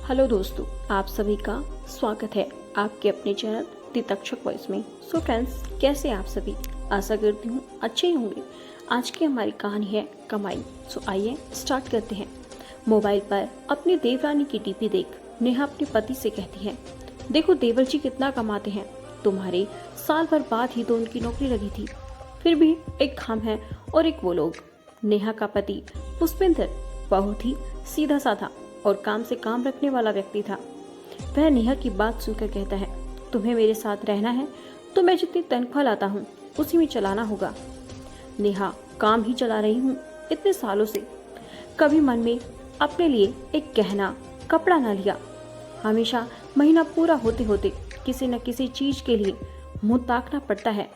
Hello दोस्तों, आप सभी का स्वागत है आपके अपने चैनल द तक्षक वॉइस में। सो फ्रेंड्स, कैसे आप सभी? आशा करती हूँ अच्छे ही होंगे। आज की हमारी कहानी है कमाई। सो आइए स्टार्ट करते हैं। मोबाइल पर अपनी देवरानी की डीपी देख नेहा अपने पति से कहती है, देखो देवर जी कितना कमाते हैं, तुम्हारे साल भर बाद ही तो उनकी नौकरी लगी थी, फिर भी एक हम है और एक वो लोग। नेहा का पति पुष्पेंद्र बहुत ही सीधा साधा और काम से काम रखने वाला व्यक्ति था। वह नेहा की बात सुनकर कहता है, तुम्हें मेरे साथ रहना है तो मैं जितनी तनख्वाह लाता हूँ उसी में चलाना होगा। नेहा, काम ही चला रही हूँ इतने सालों से, कभी मन में अपने लिए एक गहना कपड़ा ना लिया। हमेशा महीना पूरा होते होते किसी न किसी चीज के लिए मुंह ताकना पड़ता है।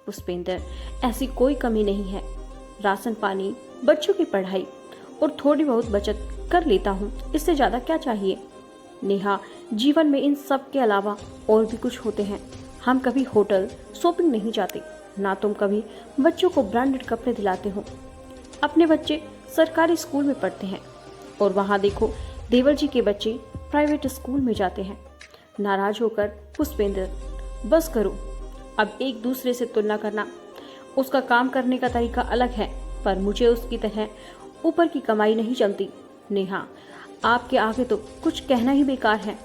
पुष्पेंद्र, ऐसी कोई कमी नहीं है, राशन पानी, बच्चों की पढ़ाई और थोड़ी बहुत बचत कर लेता हूँ, इससे ज्यादा क्या चाहिए। नेहा, जीवन में इन सब के अलावा और भी कुछ होते हैं। हम कभी होटल शॉपिंग नहीं जाते, ना तुम कभी बच्चों को ब्रांडेड कपड़े दिलाते हो। अपने बच्चे सरकारी स्कूल में पढ़ते हैं और वहाँ देखो देवर जी के बच्चे प्राइवेट स्कूल में जाते हैं। नाराज होकर पुष्पेंद्र, बस करो, अब एक दूसरे से तुलना करना। उसका काम करने का तरीका अलग है, पर मुझे उसकी तरह ऊपर की कमाई नहीं जमती। नेहा, आपके आगे तो कुछ कहना ही बेकार है।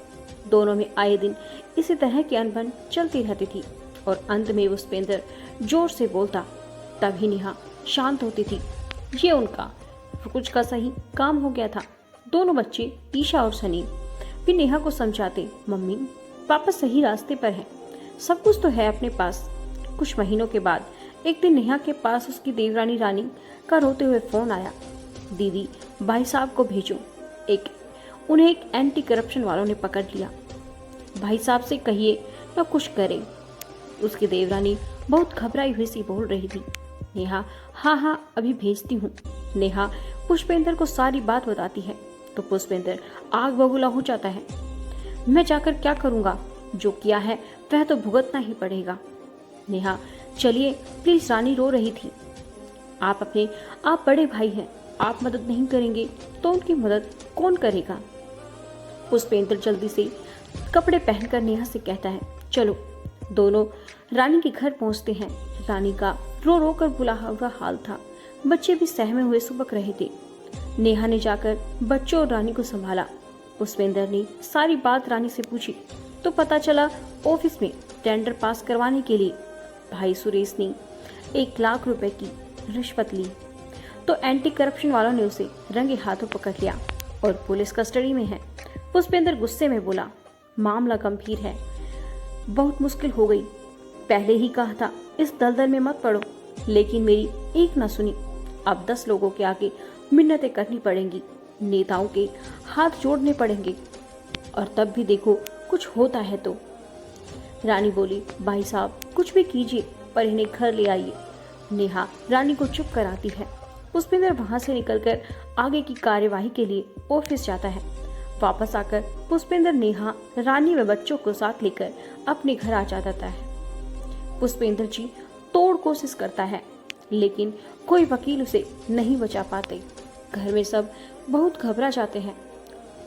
दोनों में आए दिन इसी तरह की अनबन चलती रहती थी और अंत में पुष्पेंद्र जोर से बोलता, तभी नेहा शांत होती थी। ये उनका कुछ का सही काम हो गया था। दोनों बच्चे ईशा और सनी भी नेहा को समझाते, मम्मी पापा सही रास्ते पर है, सब कुछ तो है अपने पास। कुछ महीनों के बाद एक दिन नेहा के पास उसकी देवरानी रानी का रोते हुए फोन आया, दीदी भाई साहब को भेजो, उन्हें एक एंटी करप्शन वालों ने पकड़ लिया, भाई साहब से कहिए ना कुछ करें। उसकी देवरानी बहुत घबराई हुई सी बोल रही थी। नेहा, हाँ अभी भेजती हूँ। नेहा पुष्पेंद्र को सारी बात बताती है तो पुष्पेंद्र आग बबूला हो जाता है। मैं जाकर क्या करूँगा, जो किया है वह तो भुगतना ही पड़ेगा। नेहा, चलिए प्लीज, रानी रो रही थी। आप बड़े भाई हैं, आप मदद नहीं करेंगे तो उनकी मदद कौन करेगा। पुष्पेंद्र जल्दी से कपड़े पहनकर नेहा से कहता है, चलो। दोनों रानी के घर पहुंचते हैं। रानी का रो रो कर बुला हुआ हाल था, बच्चे भी सहमे हुए सुबक रहे थे। नेहा ने जाकर बच्चों और रानी को संभाला। पुष्पेंद्र ने सारी बात रानी से पूछी तो पता चला ऑफिस में टेंडर पास करवाने के लिए भाई सुरेश ने 1 लाख रुपए की रिश्वत ली, तो एंटी करप्शन वालों ने उसे रंगे हाथों पकड़ लिया और पुलिस कस्टडी में है। पुष्पेंद्र गुस्से में बोला, मामला गंभीर है, बहुत मुश्किल हो गई, पहले ही कहा था इस दलदल में मत पड़ो, लेकिन मेरी एक ना सुनी। अब 10 लोगों के आगे मिन्नतें करनी पड़ेंगी, नेताओं के हाथ जोड़ने पड़ेंगे, और तब भी देखो कुछ होता है तो। रानी बोली, भाई साहब कुछ भी कीजिए पर इन्हें घर ले आइए। नेहा रानी को चुप कराती है। पुष्पेंद्र वहां से निकलकर आगे की कार्यवाही के लिए ऑफिस जाता है। वापस आकर पुष्पेंद्र नेहा, रानी व बच्चों को साथ लेकर अपने घर आ जाता है। पुष्पेंद्र जी तोड़ कोशिश करता है, लेकिन कोई वकील उसे नहीं बचा पाते। घर में सब बहुत घबरा जाते हैं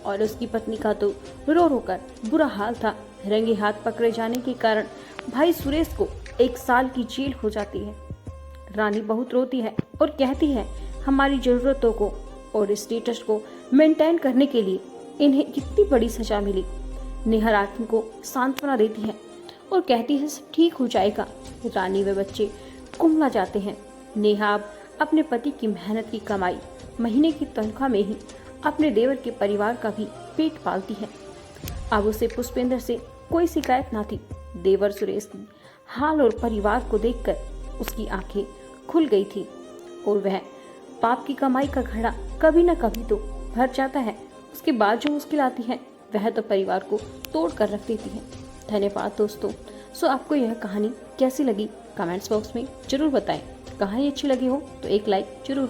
और उसकी पत्नी का तो रो रो कर बुरा हाल था। रंगे हाथ पकड़े जाने के कारण भाई सुरेश को 1 साल की जेल हो जाती है। रानी बहुत रोती है और कहती है, हमारी जरूरतों को और स्टेटस को मेंटेन करने के लिए इन्हें कितनी बड़ी सजा मिली। नेहा रानी को सांत्वना देती है और कहती है सब ठीक हो जाएगा। रानी व बच्चे कुंभला जाते हैं। नेहा अब अपने पति की मेहनत की कमाई, महीने की तनख्वाह में ही अपने देवर के परिवार का भी पेट पालती है। अब उसे पुष्पेंद्र से कोई शिकायत ना थी। देवर सुरेश की हाल और परिवार को देखकर उसकी आंखें खुल गई थी और वह पाप की कमाई का घड़ा कभी न कभी तो भर जाता है। उसके बाद जो मुश्किल आती है वह तो परिवार को तोड़ कर रख देती है। धन्यवाद दोस्तों। सो आपको यह कहानी कैसी लगी कमेंट्स बॉक्स में जरूर बताएं। कहानी अच्छी लगी हो तो एक लाइक जरूर